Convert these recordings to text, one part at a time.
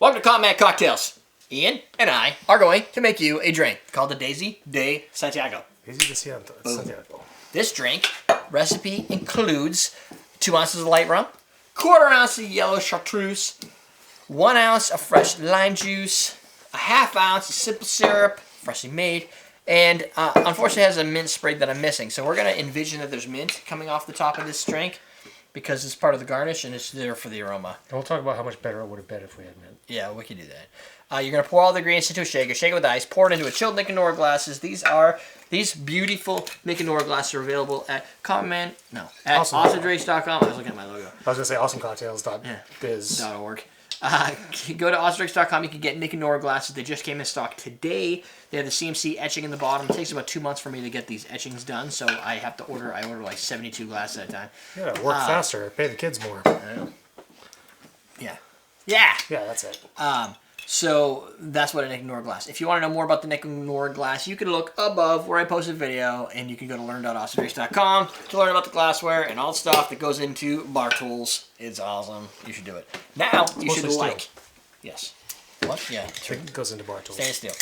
Welcome to Combat Cocktails. Ian and I are going to make you a drink called the Daisy de Santiago. Daisy de Santiago. This drink recipe includes 2 ounces of light rum, 1/4 ounce of yellow chartreuse, 1 ounce of fresh lime juice, a 1/2 ounce of simple syrup, freshly made, and unfortunately it has a mint sprig that I'm missing. So we're going to envision that there's mint coming off the top of this drink because it's part of the garnish and it's there for the aroma. And we'll talk about how much better it would have been if we had mint. Yeah, we can do that. You're going to pour all the ingredients into a shaker, shake it with ice, pour it into a chilled Nick and Nora glasses. These beautiful Nick and Nora glasses are available at awesomedrace.com. I was looking at my logo. I was going to say awesomecocktails.biz. .org. Go to awesomedrace.com. You can get Nick and Nora glasses. They just came in stock today. They have the CMC etching in the bottom. It takes about 2 months for me to get these etchings done, so I have to order. I order like 72 glasses at a time. Yeah, work faster. Pay the kids more. I know. Yeah. Yeah. Yeah, that's it. So that's what a Nick and Nora glass. If you want to know more about the Nick and Nora glass, you can look above where I posted a video, and you can go to learn.awesomedrace.com to learn about the glassware and all the stuff that goes into bar tools. It's awesome. You should do it. Now, you should like. Yes. What? Yeah. It goes into bar tools. Stand still.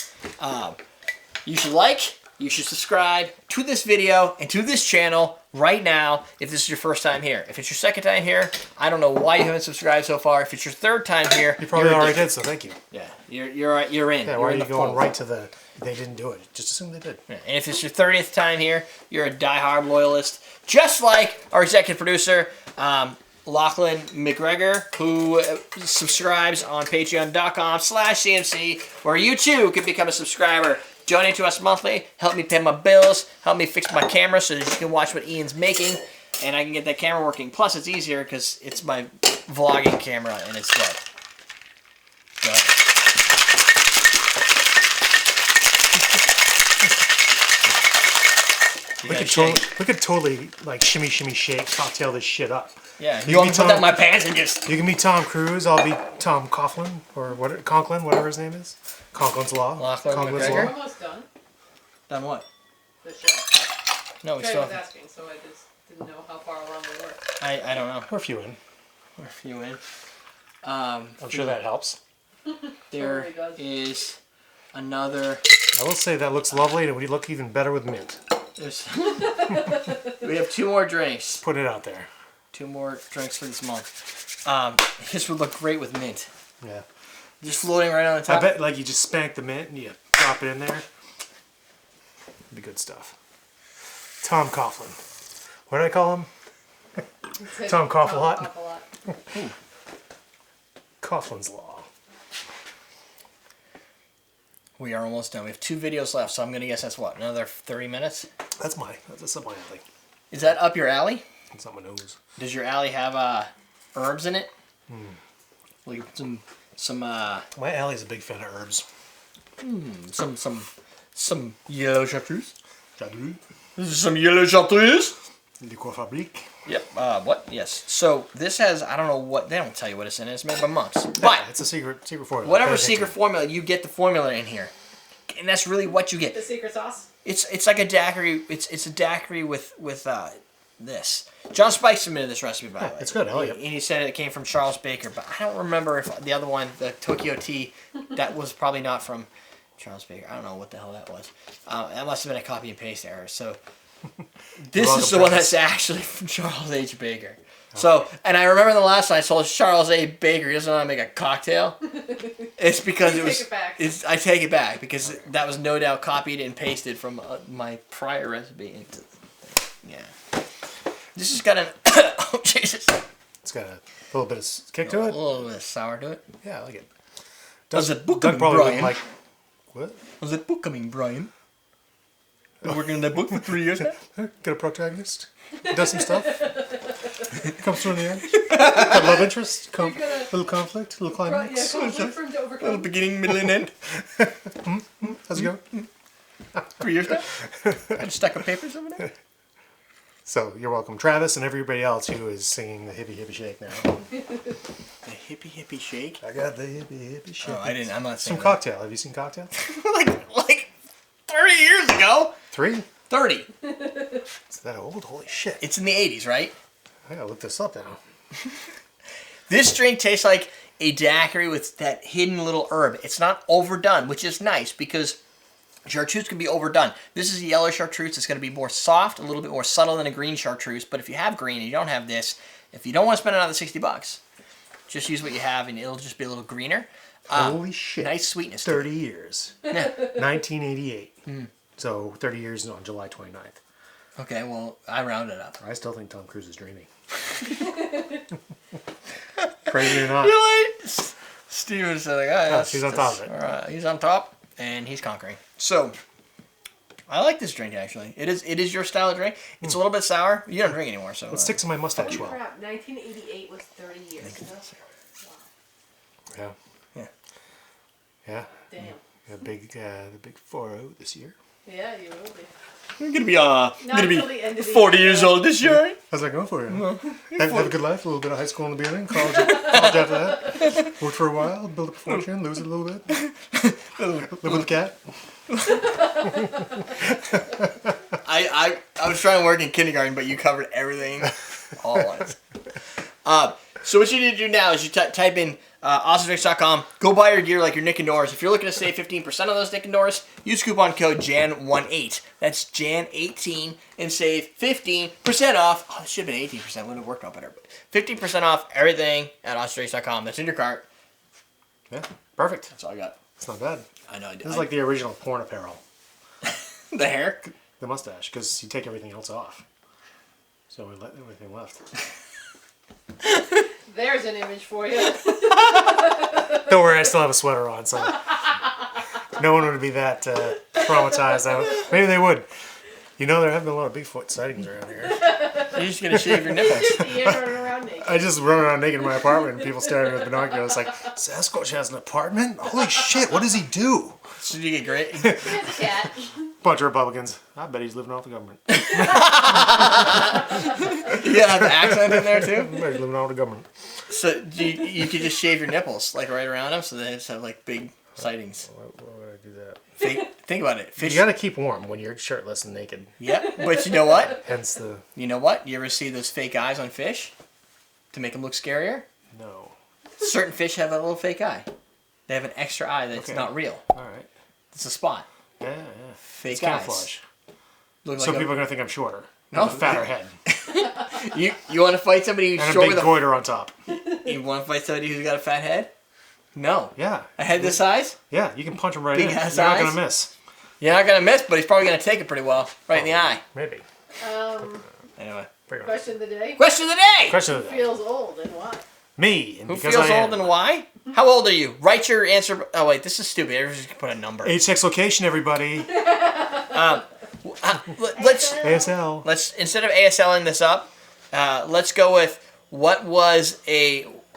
You should like, you should subscribe to this video and to this channel right now if this is your first time here. If it's your second time here, I don't know why you haven't subscribed so far. If it's your third time here, you probably already did, so thank you. Yeah, you're in. Yeah, why are you going right to the they didn't do it? Just assume they did. Yeah. And if it's your 30th time here, you're a diehard loyalist, just like our executive producer, Lachlan McGregor, who subscribes on patreon.com/CMC, where you too can become a subscriber. Donate to us monthly, help me pay my bills, help me fix my camera so that you can watch what Ian's making, and I can get that camera working. Plus, it's easier because it's my vlogging camera and it's dead. We could totally like shimmy shake cocktail this shit up. Yeah, you want me to put that in my pants and just... You can be Tom Cruise, I'll be Tom Coughlin, or Conklin, whatever his name is. Conklin's Law. Lachlan Conklin's McGregor. Law. We're almost done. Done what? The show. No, we Trey still... was asking, so I just didn't know how far along we were. I don't know. We're a few in. We're a few in. I'm sure that helps. There is another... I will say that looks lovely, and it would look even better with mint. We have 2 more drinks. Put it out there. 2 more drinks for this month. This would look great with mint. Yeah. Just floating right on the top. I bet like you just spank the mint and you drop it in there. It'd be good stuff. Tom Coughlin. What did I call him? Tom Coughlin. Coughlin's Law. We are almost done. We have 2 videos left, so I'm going to guess that's what, another 30 minutes? That's up my alley. Is that up your alley? It's not my nose. Does your alley have herbs in it? Like some My alley's a big fan of herbs. some yellow chartreuse. Some yellow chartreuse. Liqueur Fabrique. Yep. What? Yes. So this has, I don't know what, they don't tell you what it's in. It's made by monks. But Yeah, it's a secret formula. whatever secret formula, you get the formula in here. And that's really what you get. The secret sauce? It's like a daiquiri. It's a daiquiri with this. John Spike submitted this recipe, by the way. It's good. I like it. And he said it came from Charles Baker, but I don't remember if the other one, the Tokyo Tea, that was probably not from Charles Baker. I don't know what the hell that was. That must have been a copy and paste error. So this is the one that's actually from Charles H. Baker. So, and I remember the last time I told Charles A. Baker he doesn't know how to make a cocktail. It's because it was. Take it back. I take it back because that was no doubt copied and pasted from my prior recipe. Yeah. This has got an. Oh Jesus! It's got a little bit of kick to it. A little bit of sour to it. Yeah, I like it. Does it book Doug coming, probably Brian? wouldn't like. What? Was that book coming, Brian? Been working on that book for 3 years now. Get a protagonist. Does some stuff. Comes through in the end. Got love interest. Little conflict. Little climax. conflict for him to overcome. Little beginning, middle, and end. How's it going? 3 years now. Got a stack of papers over there. So you're welcome, Travis, and everybody else who is singing the hippie hippie shake now. The hippie shake. I got the hippie shake. Oh, I didn't. I'm not saying Some Cocktail. Have you seen Cocktail? like 30 years ago. 3? 30. Is that old? Holy shit. It's in the 80s, right? I gotta look this up now. This drink tastes like a daiquiri with that hidden little herb. It's not overdone, which is nice because chartreuse can be overdone. This is a yellow chartreuse. It's going to be more soft, a little bit more subtle than a green chartreuse. But if you have green and you don't have this, if you don't want to spend another $60, just use what you have and it'll just be a little greener. Holy shit. Nice sweetness. 30 years. Yeah. 1988. So 30 years on July 29th. Okay, well, I rounded up. I still think Tom Cruise is dreaming. Crazy or not. Really? Steven's like, he's on top of it. All right, he's on top, and he's conquering. So, I like this drink, actually. It is your style of drink. It's a little bit sour. You don't drink anymore, so... It sticks to my mustache Holy well. crap, 1988 was 30 years ago. Yeah. Yeah. Yeah. Damn. The big 4-0 this year. Yeah, you will be. I'm gonna be till the end of the 40 year. years old this year. How's that going for you? Have a good life, a little bit of high school in the beginning, college after that. Worked for a while, build up a fortune, lose it a little bit. Live with a cat. I was trying to work in kindergarten, but you covered everything all at once. So what you need to do now is you type in AwesomeDrinks.com. Go buy your gear like your Nick and Norris. If you're looking to save 15% on those Nick and Norris, use coupon code JAN18. That's JAN18 and save 15% off. Oh, it should have been 18%. Would have worked out better. But 15% off everything at AwesomeDrinks.com. That's in your cart. Yeah, perfect. That's all I got. It's not bad. I know. This is like the original porn apparel. the hair. The mustache, because you take everything else off. So we let everything left. There's an image for you. Don't worry, I still have a sweater on, so no one would be that traumatized. Maybe they would. You know, there have been a lot of Bigfoot sightings around here. You're just going to shave your nipples. You're running around naked. I just run around naked in my apartment and people staring at me with binoculars like, Sasquatch has an apartment? Holy shit, what does he do? So you get great. He has a cat. Bunch of Republicans. I bet he's living off the government. You gotta have the accent in there too. I bet he's living off the government. So you could just shave your nipples like right around them, so they just have like big sightings. Why would I do that? Think about it. Fish. You gotta keep warm when you're shirtless and naked. Yep. But you know what? Hence the... You know what? You ever see those fake eyes on fish to make them look scarier? No. Certain fish have a little fake eye. They have an extra eye that's not real. Alright. It's a spot. Yeah. Fake It's eyes. camouflage. Look So like people are gonna think I'm shorter. No. With a fatter head. You want to fight somebody who's And a short big with goiter on top. You want to fight somebody who's got a fat head? No. Yeah. A head this size? Yeah, you can punch him right Big in. ass You're not eyes? gonna miss. You're not gonna miss, but he's probably gonna take it pretty well, right in the eye. Maybe. Anyway. Question of the day. Question of the day. Question of the day. Feels old and why? Me. And Who because feels I old am. and why? How old are you? Write your answer. Oh wait, this is stupid. Everyone's just gonna put a number. Age, sex, location, everybody. Let's ASL. instead of ASLing this up, let's go with what was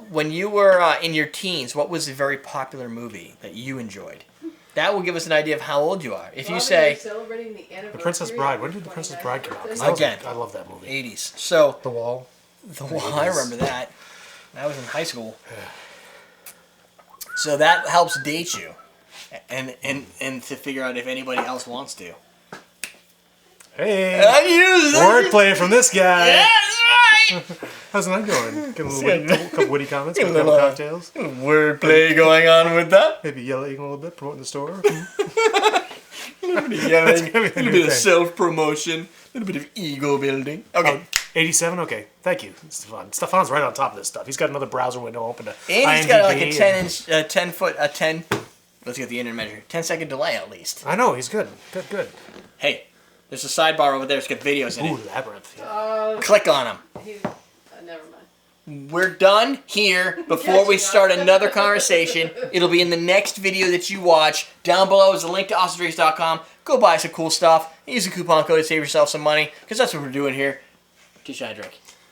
when you were in your teens. What was a very popular movie that you enjoyed? That will give us an idea of how old you are. If you say celebrating the anniversary. The Princess Bride. When did The Princess Bride come out? 'Cause Again. I love that movie. 80s. So The Wall. I remember that. That was in high school. So that helps date you, and to figure out if anybody else wants to. Hey. I use it. Wordplay from this guy. Yeah, that's right. How's the night going? Get a couple witty comments. Get a little, couple cocktails. Wordplay going on with that. Maybe yelling a little bit, promoting the store. Yelling, gonna be a the little new bit of thing. self-promotion, a little bit of ego building. Okay. 87? Okay. Thank you, Stefan. Stefan's right on top of this stuff. He's got another browser window open to And he's got like a IMDb 10 foot, let's get the internet measure, 10-second delay at least. I know, he's good. Good. Hey, there's a sidebar over there. It's got videos in Ooh, it. Labyrinth. Yeah. Click on them. Never mind. We're done here. Before we start another conversation, it'll be in the next video that you watch. Down below is a link to AwesomeDrinks.com. Go buy some cool stuff. Use the coupon code to save yourself some money, because that's what we're doing here. Teach you how to drink.